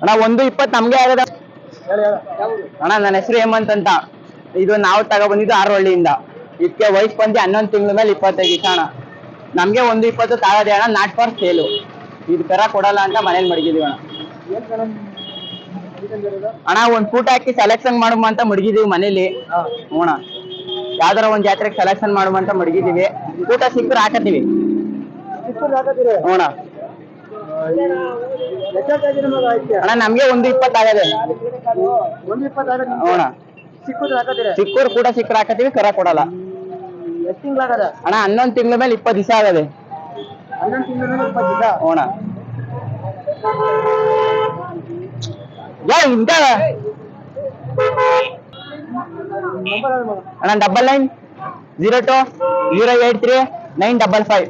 ಅಣ್ಣ 1:20 ನಮ್ಗೆ ಆಗದ ಅಣ್ಣ. ನನ್ನ ಹೆಸರು ಹೇಮಂತ್ ಅಂತ. ಇದು ನಾವು ತಗೊಬಂದಿದ್ದು ಆರೋಹಳ್ಳಿಯಿಂದ. ಇದಕ್ಕೆ ವಯಸ್ಸು ಬಂದು 11 ತಿಂಗಳ ಮೇಲೆ 25 ದಿವಸ ಅಣ್ಣ. ನಮ್ಗೆ 1:20 ತಾಗದೆ ಅಣ್ಣ. Not for sale. ಇದು ಕರ ಕೊಡಲ್ಲ ಅಂತ ಮನೇಲಿ ಮಡಗಿದೀವಿ ಅಣ್ಣ. ಅಣ್ಣ ಒಂದ್ ಫೂಟ ಹಾಕಿ ಸೆಲೆಕ್ಷನ್ ಮಾಡುವ ಅಂತ ಮಡಗಿದೀವಿ ಮನೇಲಿ. ಹ್ಞೂ, ಯಾವ್ದಾರ ಒಂದ್ ಜಾತ್ರೆಗೆ ಸೆಲೆಕ್ಷನ್ ಮಾಡುವ ಅಂತ ಮಡಗಿದೀವಿ. ಊಟ ಸಿಕ್ಕರೆ ಹಾಕತ್ತೀವಿ. ಹ್ಞೂ ಅಣ್ಣ, ನಮ್ಗೆ 1:20 ಆಗದೆ. ಹ್ಞೂ, ಸಿಕ್ಕೂರ್ ಕೂಡ ಸಿಕ್ಕರೆ ಹಾಕತ್ತೀವಿ, ಕರ ಕೊಡಲ್ಲ. ಅಣ್ಣ 11 ತಿಂಗಳ ಮೇಲೆ 20 ದಿವಸ ಆಗದೆ. ಹ್ಞೂ ಅಣ್ಣ 9902 083 955.